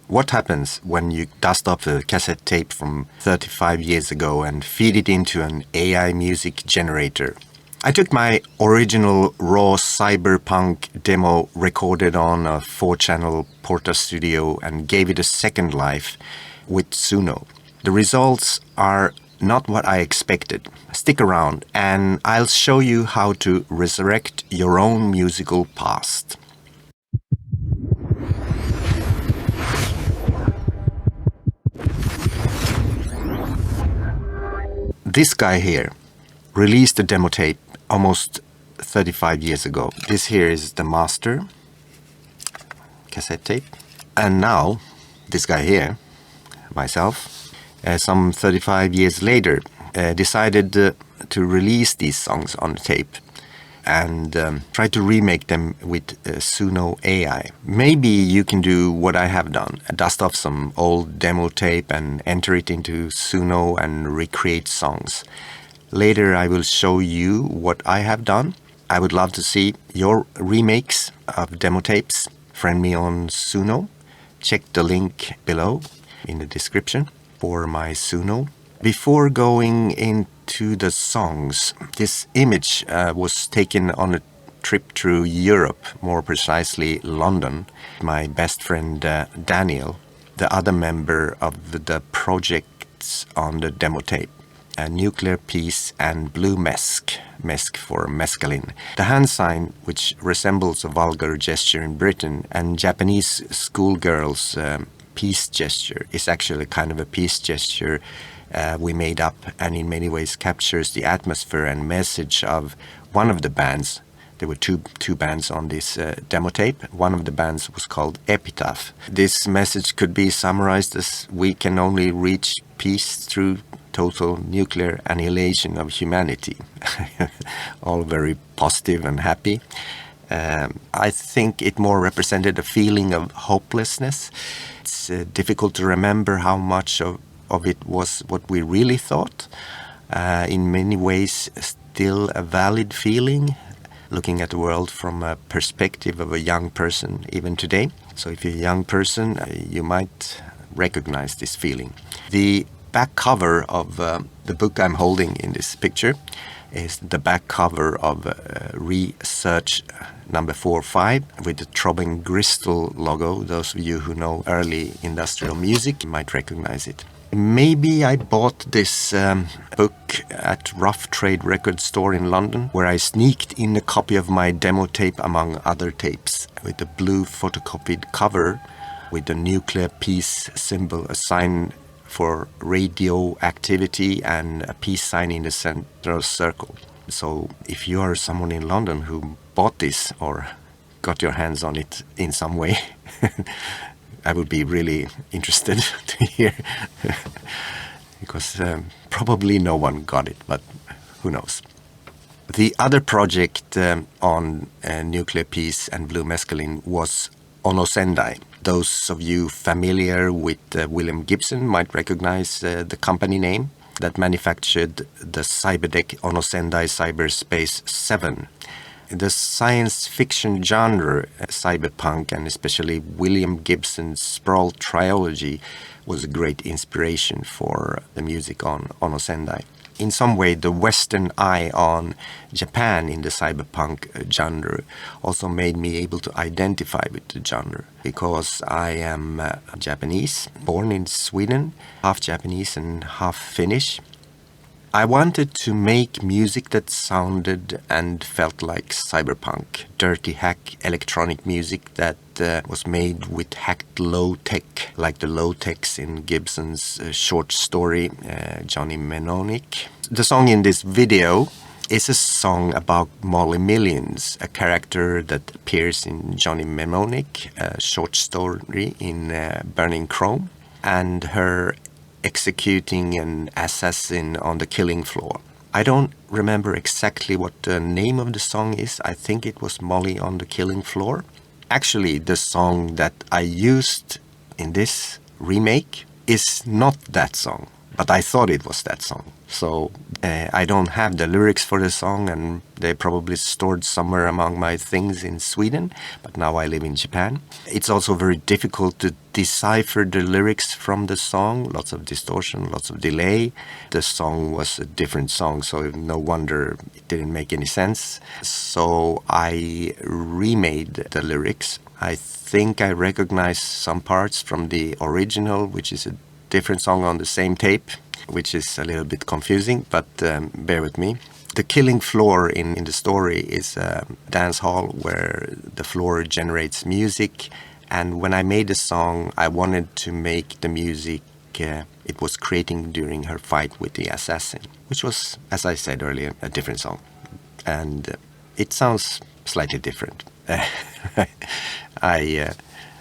What happens when you dust off a cassette tape from 35 years ago and feed it into an AI music generator? I took my original raw Cyberpunk demo recorded on a 4-channel Porta Studio and gave it a second life with Suno. The results are not what I expected. Stick around and I'll show you how to resurrect your own musical past. This guy here released a demo tape almost 35 years ago. This here is the master cassette tape. And now, this guy here, myself, some 35 years later, decided to release these songs on the tape and try to remake them with Suno AI. Maybe you can do what I have done, dust off some old demo tape and enter it into Suno and recreate songs. Later I will show you what I have done. I would love to see your remakes of demo tapes. Friend me on Suno. Check the link below in the description for my Suno. Before going into the songs, this image was taken on a trip through Europe, more precisely London. My best friend Daniel, the other member of the projects on the demo tape, a nuclear piece and blue Mesc, Mesc for mescaline. The hand sign, which resembles a vulgar gesture in Britain, and Japanese schoolgirls' peace gesture, is actually kind of a peace gesture we made up and in many ways captures the atmosphere and message of one of the bands. There were two bands on this demo tape. One of the bands was called Epitaph. This message could be summarized as: we can only reach peace through total nuclear annihilation of humanity. All very positive and happy. I think it more represented a feeling of hopelessness. It's difficult to remember how much of it was what we really thought. In many ways, still a valid feeling, looking at the world from a perspective of a young person even today. So if you're a young person, you might recognize this feeling. The back cover of the book I'm holding in this picture is the back cover of Research number 4-5 with the throbbing crystal logo. Those of you who know early industrial music might recognize it. Maybe I bought this book at Rough Trade Record Store in London, where I sneaked in a copy of my demo tape among other tapes with the blue photocopied cover with the nuclear peace symbol, a sign for radioactivity and a peace sign in the central circle. So if you are someone in London who bought this or got your hands on it in some way, I would be really interested to hear, because probably no one got it, but who knows. The other project on nuclear peace and blue mescaline was Onosendai. Those of you familiar with William Gibson might recognize the company name that manufactured the cyberdeck Onosendai Cyberspace 7. The science fiction genre, cyberpunk, and especially William Gibson's Sprawl trilogy was a great inspiration for the music on Onosendai. In some way, the Western eye on Japan in the cyberpunk genre also made me able to identify with the genre, because I am Japanese, born in Sweden, half Japanese and half Finnish. I wanted to make music that sounded and felt like cyberpunk, dirty hack electronic music that was made with hacked low-tech, like the low-techs in Gibson's short story, Johnny Mnemonic. The song in this video is a song about Molly Millions, a character that appears in Johnny Mnemonic, a short story in Burning Chrome, and her executing an assassin on the killing floor. I don't remember exactly what the name of the song is. I think it was Molly on the Killing Floor. Actually, the song that I used in this remake is not that song, but I thought it was that song. So I don't have the lyrics for the song, and they're probably stored somewhere among my things in Sweden, but now I live in Japan. It's also very difficult to decipher the lyrics from the song. Lots of distortion, lots of delay. The song was a different song, so no wonder it didn't make any sense. So I remade the lyrics. I think I recognize some parts from the original, which is a different song on the same tape, which is a little bit confusing, but bear with me. The killing floor in the story is a dance hall where the floor generates music, and when I made the song, I wanted to make the music it was creating during her fight with the assassin, which was, as I said earlier, a different song. And it sounds slightly different. I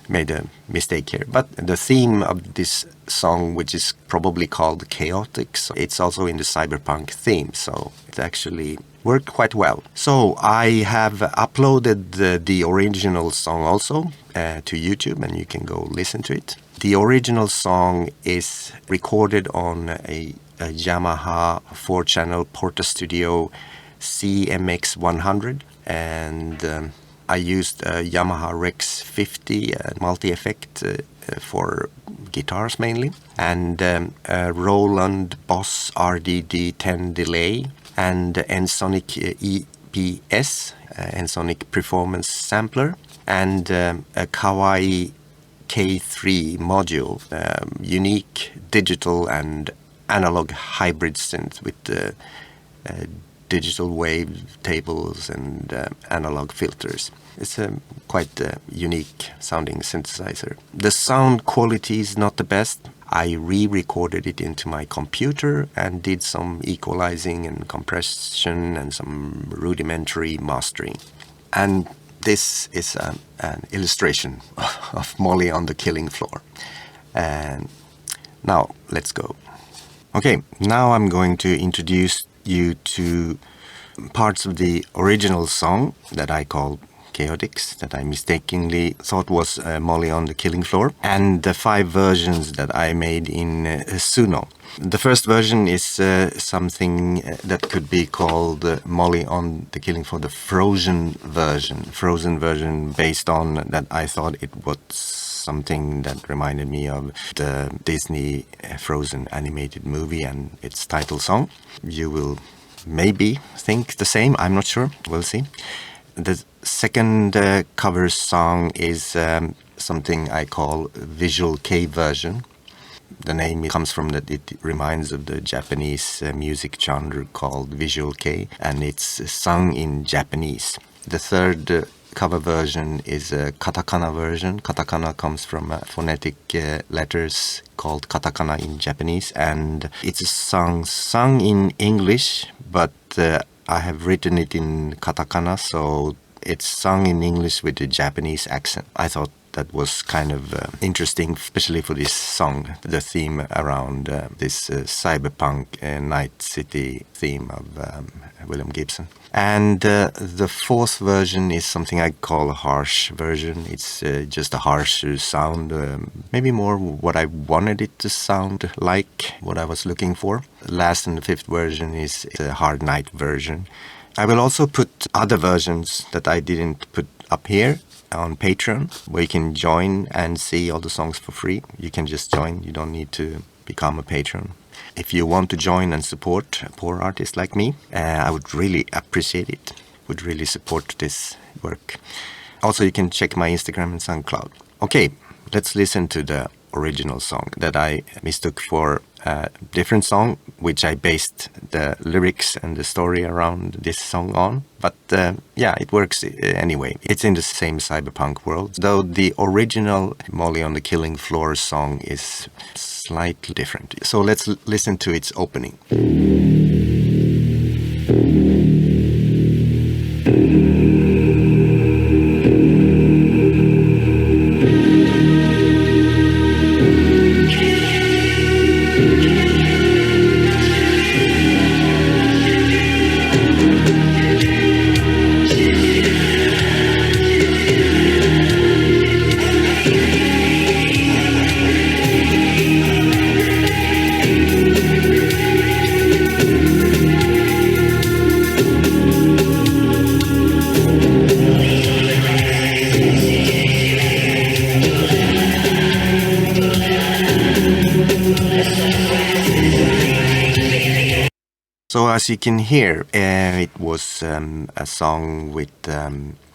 made a mistake here. But the theme of this song, which is probably called chaotic, so it's also in the Cyberpunk theme, so it actually worked quite well. So I have uploaded the original song also to YouTube, and you can go listen to it. The original song is recorded on a Yamaha 4-channel Porta Studio CMX 100, and I used a Yamaha Rex 50 multi-effect for guitars mainly, and a Roland Boss RDD 10 delay, and Ensoniq EPS, Ensoniq Performance Sampler, and a Kawaii K3 module, unique digital and analog hybrid synth with digital wave tables and analog filters. It's a quite unique sounding synthesizer. The sound quality is not the best. I re-recorded it into my computer and did some equalizing and compression and some rudimentary mastering. And this is an illustration of Molly on the killing floor. And now let's go. Okay, now I'm going to introduce you to parts of the original song that I call Chaotix, that I mistakenly thought was Molly on the Killing Floor, and the 5 versions that I made in Suno. The first version is something that could be called Molly on the Killing Floor, the Frozen version based on that I thought it was something that reminded me of the Disney Frozen animated movie and its title song. You will maybe think the same, I'm not sure, we'll see. The second cover song is something I call Visual Kei version. The name comes from that it reminds of the Japanese music genre called Visual Kei, and it's sung in Japanese. The third cover version is a Katakana version. Katakana comes from phonetic letters called Katakana in Japanese, and it's a song sung in English, but I have written it in Katakana, so it's sung in English with a Japanese accent. I thought that was kind of interesting, especially for this song, the theme around this cyberpunk night city theme of William Gibson. And the fourth version is something I call a harsh version. It's just a harsher sound, maybe more what I wanted it to sound like, what I was looking for. Last and the fifth version is a hard night version. I will also put other versions that I didn't put up here on Patreon, where you can join and see all the songs for free. You can just join, you don't need to become a patron. If you want to join and support a poor artist like me, I would really appreciate it. Would really support this work. Also, you can check my Instagram and SoundCloud. Okay, let's listen to the original song that I mistook for a different song, which I based the lyrics and the story around this song on. But yeah, it works anyway. It's in the same cyberpunk world, though the original Molly on the Killing Floor song is slightly different. So let's listen to its opening. So as you can hear, it was a song with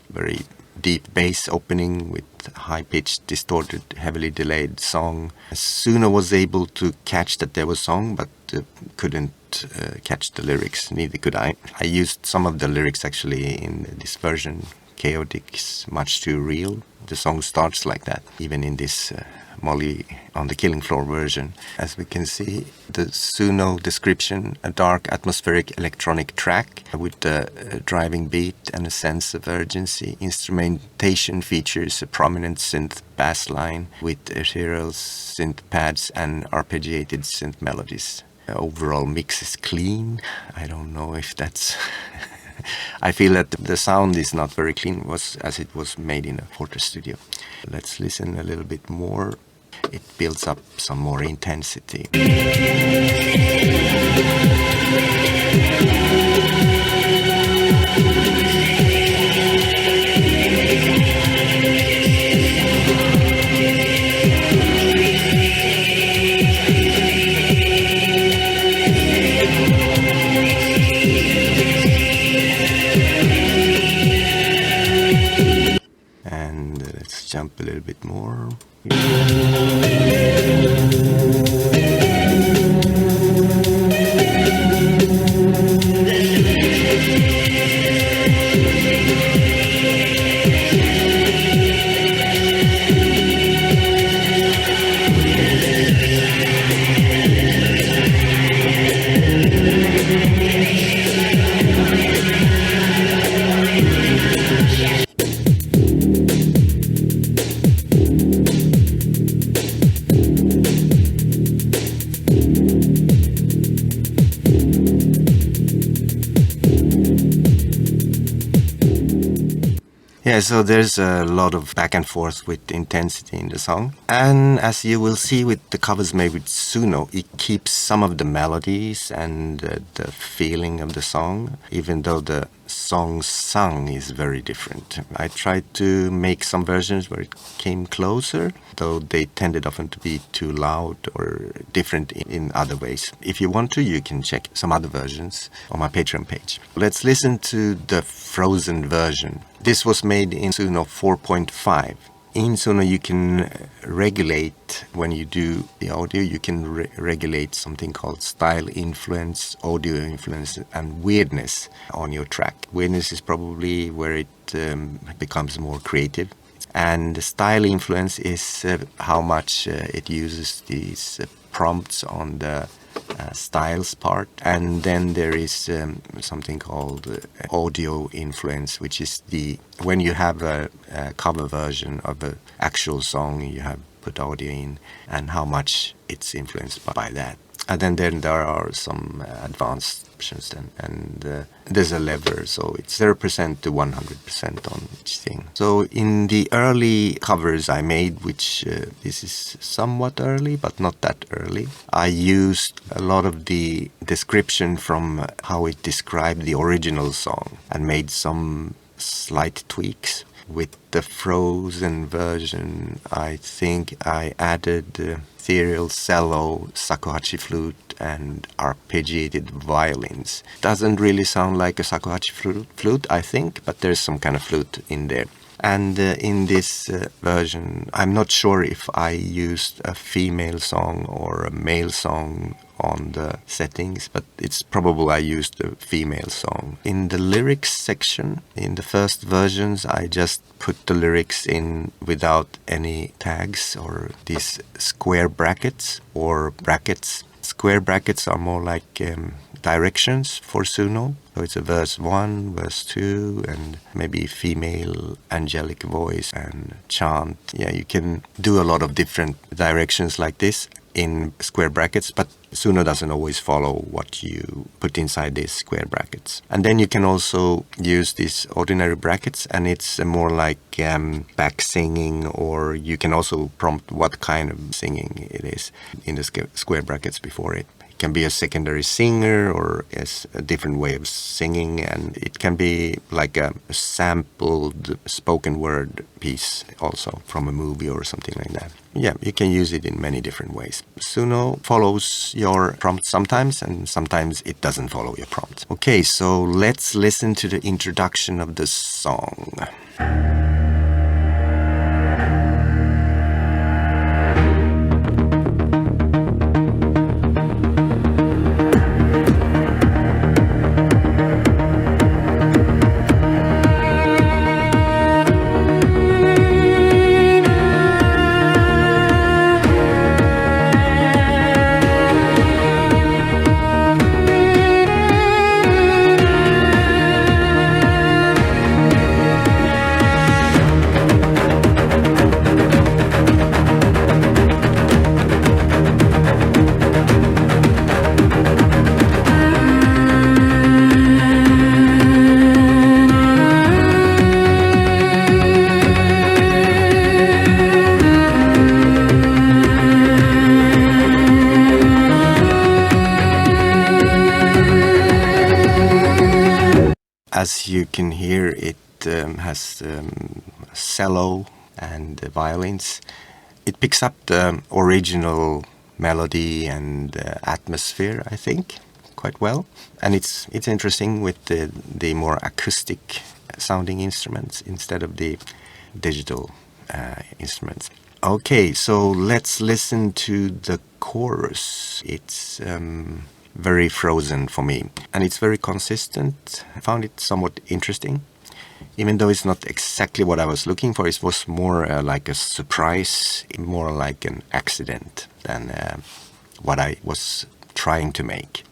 very deep bass opening with high-pitched, distorted, heavily delayed song. Suno was able to catch that there was song, but couldn't catch the lyrics. Neither could I. I used some of the lyrics actually in this version. Chaotic is much too real. The song starts like that, even in this Molly on the Killing Floor version. As we can see, the Suno description, a dark atmospheric electronic track with a driving beat and a sense of urgency. Instrumentation features a prominent synth bass line with ethereal synth pads and arpeggiated synth melodies. The overall mix is clean. I don't know if that's... I feel that the sound is not very clean as it was made in a Fortress studio. Let's listen a little bit more. It builds up some more intensity. And let's jump a little bit more. Yeah, so there's a lot of back and forth with intensity in the song. And as you will see with the covers made with Suno, it keeps some of the melodies and the feeling of the song, even though the song sung is very different. I tried to make some versions where it came closer, though they tended often to be too loud or different in other ways. If you want to, you can check some other versions on my Patreon page. Let's listen to the frozen version. This was made in Suno 4.5. In Suno you can regulate, when you do the audio, you can regulate something called style influence, audio influence, and weirdness on your track. Weirdness is probably where it becomes more creative. And the style influence is how much it uses these prompts on the styles part. And then there is something called audio influence, which is when you have a cover version of an actual song, you have put audio in, and how much it's influenced by that. And then there are some advanced options, and there's a lever, so it's 0% to 100% on each thing. So in the early covers I made, which this is somewhat early, but not that early, I used a lot of the description from how it described the original song and made some slight tweaks. With the frozen version, I think I added ethereal cello, shakuhachi flute, and arpeggiated violins. Doesn't really sound like a shakuhachi flute, I think, but there's some kind of flute in there. And in this version, I'm not sure if I used a female song or a male song on the settings, but it's probable I used a female song. In the lyrics section, in the first versions, I just put the lyrics in without any tags or these square brackets or brackets. Square brackets are more like directions for Suno. So it's a verse 1, verse 2, and maybe female angelic voice and chant. Yeah, you can do a lot of different directions like this in square brackets, but Suno doesn't always follow what you put inside these square brackets. And then you can also use these ordinary brackets, and it's more like back singing, or you can also prompt what kind of singing it is in the square brackets before it can be a secondary singer or a different way of singing, and it can be like a sampled spoken word piece also from a movie or something like that. Yeah, you can use it in many different ways. Suno follows your prompt sometimes, and sometimes it doesn't follow your prompt. Okay, so let's listen to the introduction of the song. As you can hear, it has cello and violins. It picks up the original melody and atmosphere, I think, quite well. And it's interesting with the more acoustic sounding instruments instead of the digital instruments. Okay, so let's listen to the chorus. It's very Frozen for me, and it's very consistent. I found it somewhat interesting, even though it's not exactly what I was looking for. It was more like a surprise, more like an accident than what I was trying to make.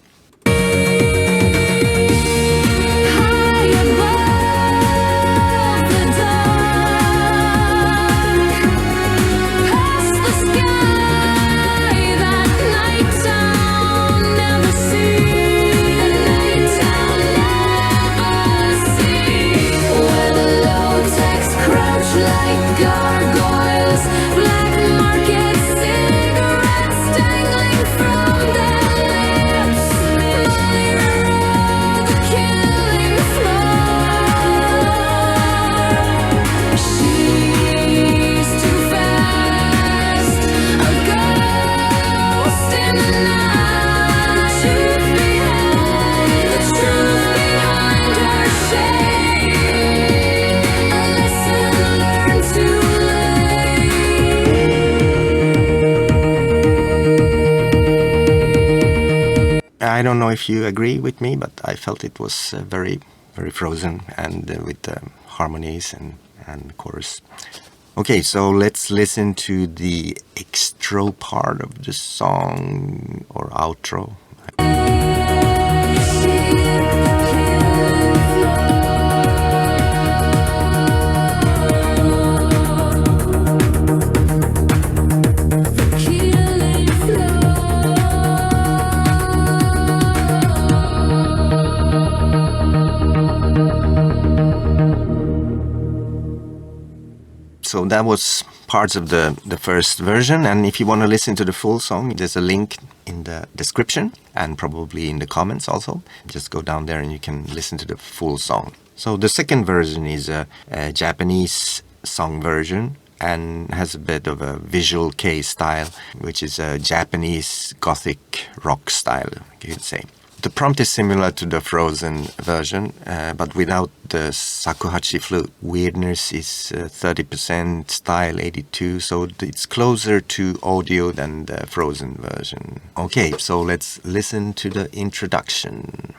I don't know if you agree with me, but I felt it was very, very Frozen, and with the harmonies and chorus. Okay, so let's listen to the extra part of the song, or outro. So that was parts of the first version, and if you want to listen to the full song, there's a link in the description and probably in the comments also. Just go down there and you can listen to the full song. So the second version is a Japanese song version and has a bit of a Visual Kei style, which is a Japanese gothic rock style, you could say. The prompt is similar to the Frozen version, but without the shakuhachi flute. Weirdness is 30%, style 82%, so it's closer to audio than the Frozen version. Okay, so let's listen to the introduction.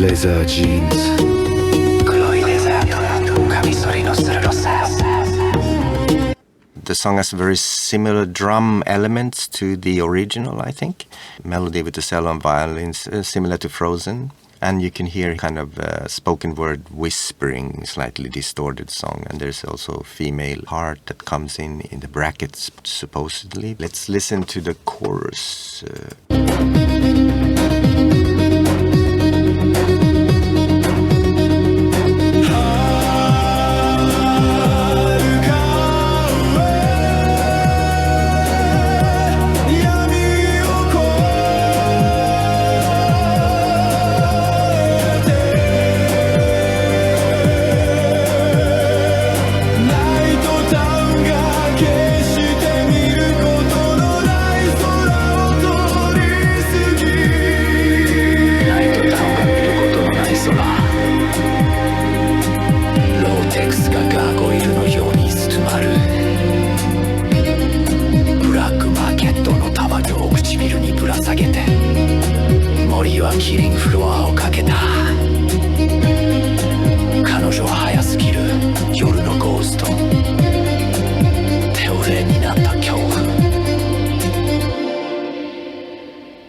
Leather jeans 黒いレザーとカミソリの鋭さ The song has very similar drum elements to the original, I think. Melody with the cello and violins, similar to Frozen. And you can hear kind of spoken word whispering, slightly distorted song. And there's also a female part that comes in the brackets, supposedly. Let's listen to the chorus.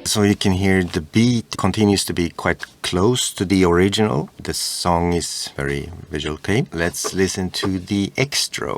So you can hear the beat continues to be quite close to the original. The song is very Visual Kei. Let's listen to the extra.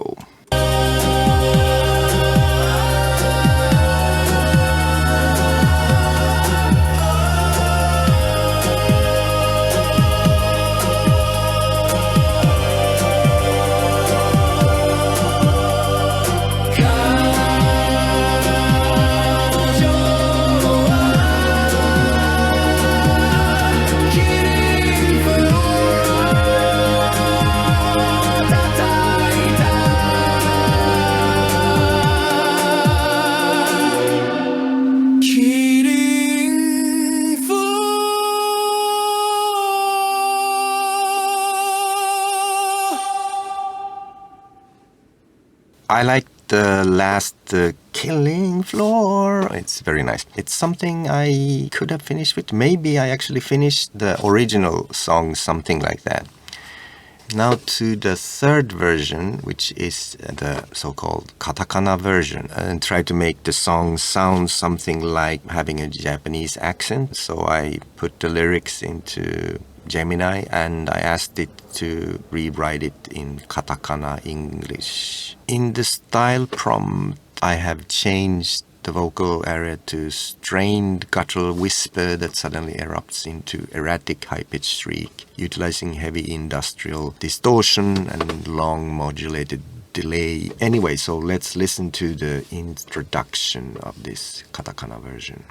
I like the last killing floor. It's very nice. It's something I could have finished with. Maybe I actually finished the original song, something like that. Now to the third version, which is the so-called Katakana version, and try to make the song sound something like having a Japanese accent. So I put the lyrics into Gemini and I asked it to rewrite it in Katakana English. In the style prompt, I have changed the vocal area to strained guttural whisper that suddenly erupts into erratic high-pitched shriek, utilizing heavy industrial distortion and long modulated delay. Anyway, so let's listen to the introduction of this Katakana version.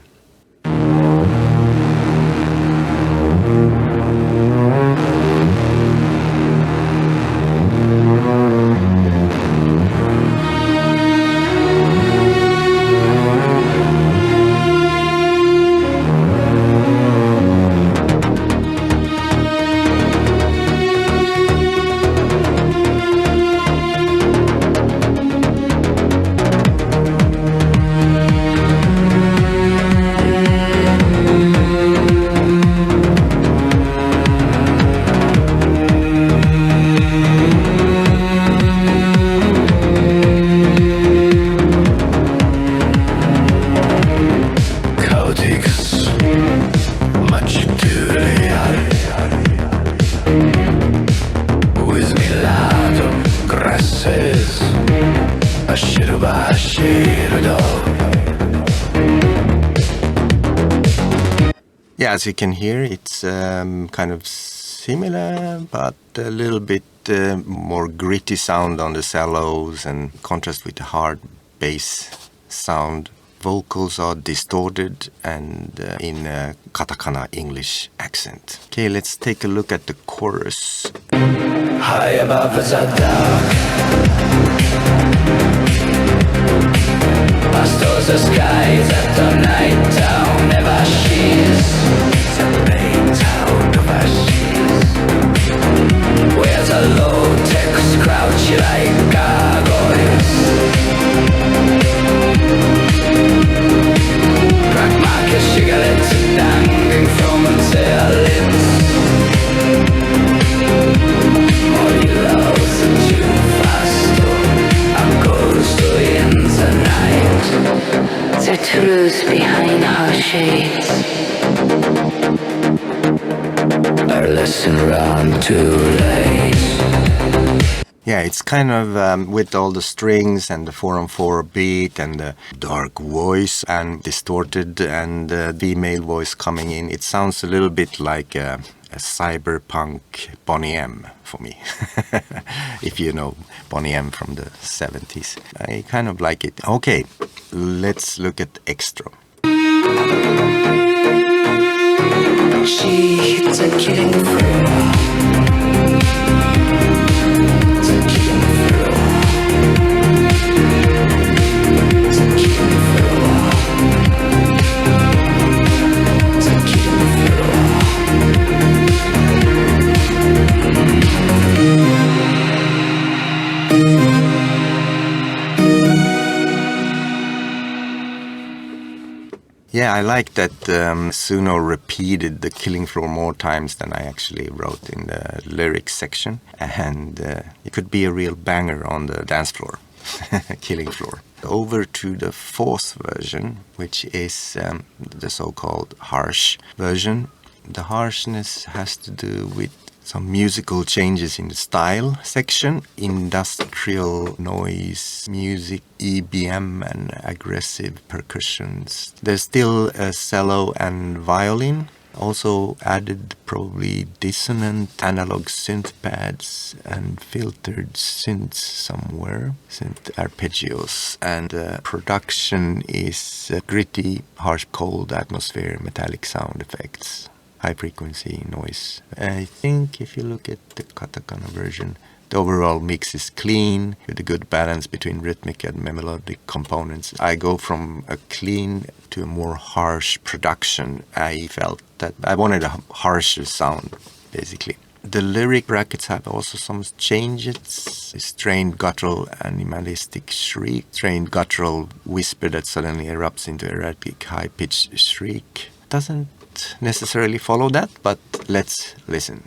Yeah, as you can hear, it's kind of similar, but a little bit more gritty sound on the cellos and contrast with the hard bass sound. Vocals are distorted and in a Katakana English accent. Okay, let's take a look at the chorus. High above us are dark. Past those the skies at the night town never she's the main town of ashes. Where's a low-tech crouch like gargoyles? Crack market cigarettes dangling from their lips. truth behind our shades. Our lesson run too late. Yeah, it's kind of with all the strings and the 4/4 beat and the dark voice and distorted and female voice coming in. It sounds a little bit like a cyberpunk Bonnie M for me. If you know Bonnie M from the 70s. I kind of like it. Okay, let's look at extra. She hits a killing floor. Yeah, I like that Suno repeated the killing floor more times than I actually wrote in the lyrics section. And it could be a real banger on the dance floor, killing floor. Over to the fourth version, which is the so-called harsh version. The harshness has to do with some musical changes in the style section, industrial noise, music, EBM, and aggressive percussions. There's still a cello and violin. Also added probably dissonant analog synth pads and filtered synths somewhere, synth arpeggios. And production is gritty, harsh, cold atmosphere, metallic sound effects. High frequency noise. I think if you look at the Katakana version, the overall mix is clean with a good balance between rhythmic and melodic components. I go from a clean to a more harsh production. I felt that I wanted a harsher sound, basically. The lyric brackets have also some changes. Strained guttural animalistic shriek, strained guttural whisper that suddenly erupts into erratic high-pitched shriek. Doesn't necessarily follow that, but let's listen.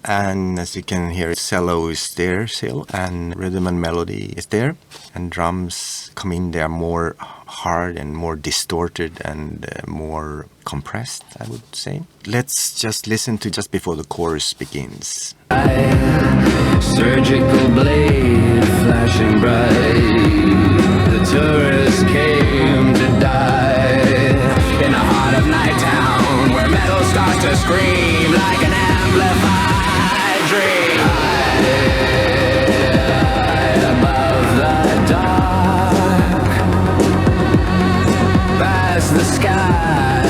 And as you can hear, cello is there still, and rhythm and melody is there, and drums come in. They are more hard and more distorted and more compressed, I would say. Let's just listen to just before the chorus begins. Surgical blade flashing bright. The tourist came to die in the heart of night town, where metal starts to scream like an amplified dream. High above the dark, past the sky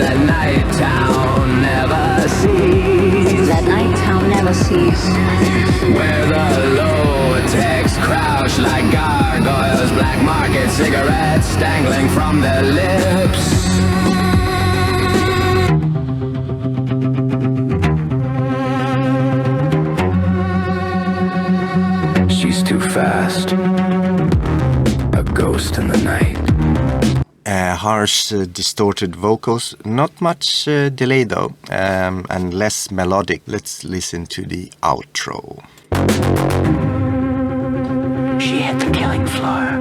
that night town never sees. That night town never sees. Where the low-techs crouch like gargoyles, black market cigarettes dangling from their lips. She's too fast, a ghost in the night. Harsh, distorted vocals, not much delay though, and less melodic. Let's listen to the outro. She hit the killing floor.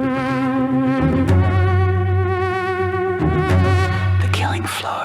The killing floor.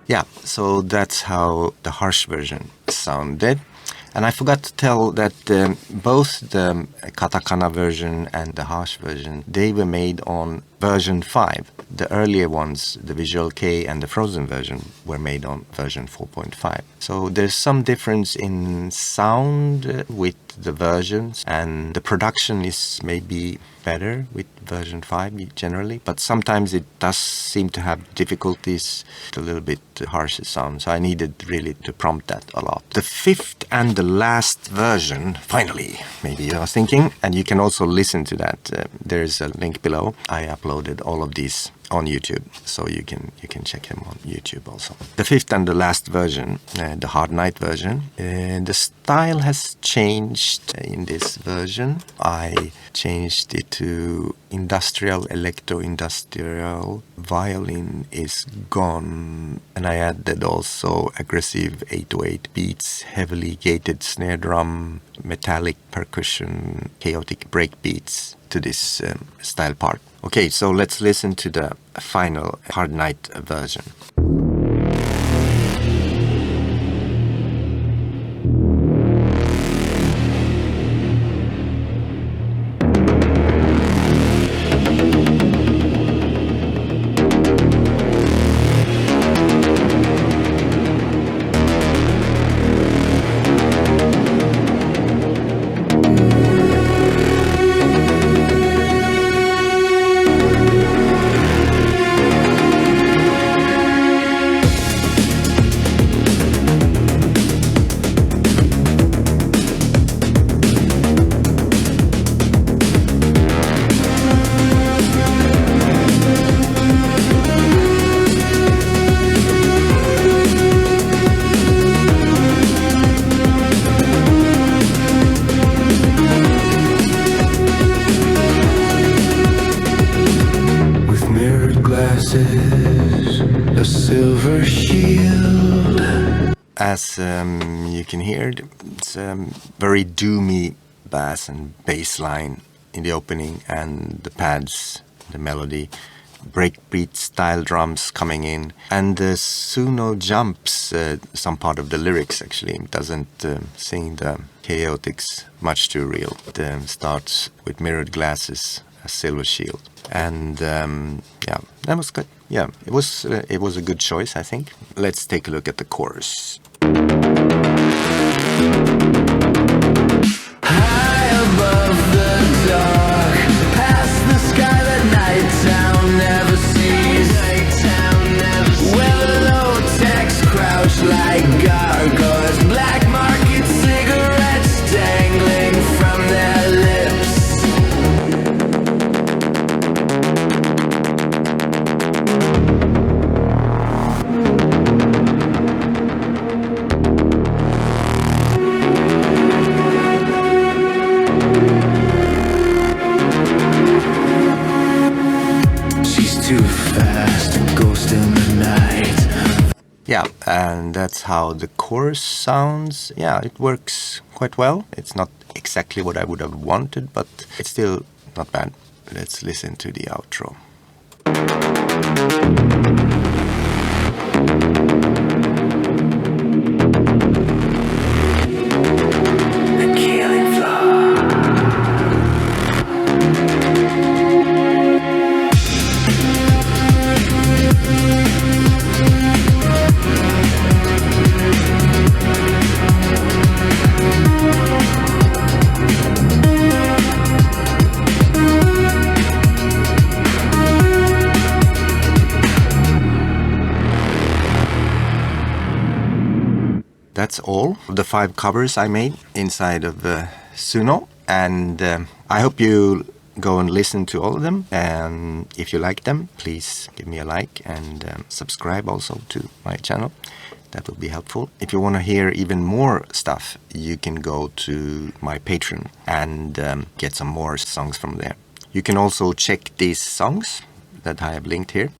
Yeah, so that's how the harsh version sounded. And I forgot to tell that both the Katakana version and the harsh version, they were made on version 5. The earlier ones, the Visual Kei and the Frozen version, were made on version 4.5. So there's some difference in sound with the versions, and the production is maybe better with version 5 generally, but sometimes it does seem to have difficulties, a little bit harsher sound, so I needed really to prompt that a lot. The fifth and the last version, finally, maybe you are thinking, and you can also listen to that. There's a link below. I uploaded all of these on YouTube, so you can check them on YouTube also. The fifth and the last version, the Hard Night version, the style has changed in this version. I changed it to industrial, electro-industrial. Violin is gone, and I added also aggressive 808 beats, heavily gated snare drum, metallic percussion, chaotic break beats to this style part. Okay, so let's listen to the final Hard Night version. A silver shield. As you can hear, it's very doomy bass and bass line in the opening, and the pads, the melody, breakbeat style drums coming in, and the Suno jumps some part of the lyrics actually. It doesn't sing the chaotics much too real. It starts with mirrored glasses, a silver shield, and yeah, that was good. Yeah, it was a good choice, I think. Let's take a look at the chorus. High above the dark, past the sky that night town never sees. Where the low-techs crouch like gargoyles, black market cigarettes dangling from their lips. Too fast, a ghost in the night. Yeah, and that's how the chorus sounds. Yeah, it works quite well. It's not exactly what I would have wanted, but it's still not bad. Let's listen to the outro. The killing floor. That's all of the 5 covers I made inside of Suno, and I hope you go and listen to all of them, and if you like them, please give me a like and subscribe also to my channel. That would be helpful. If you want to hear even more stuff, you can go to my Patreon and get some more songs from there. You can also check these songs that I have linked here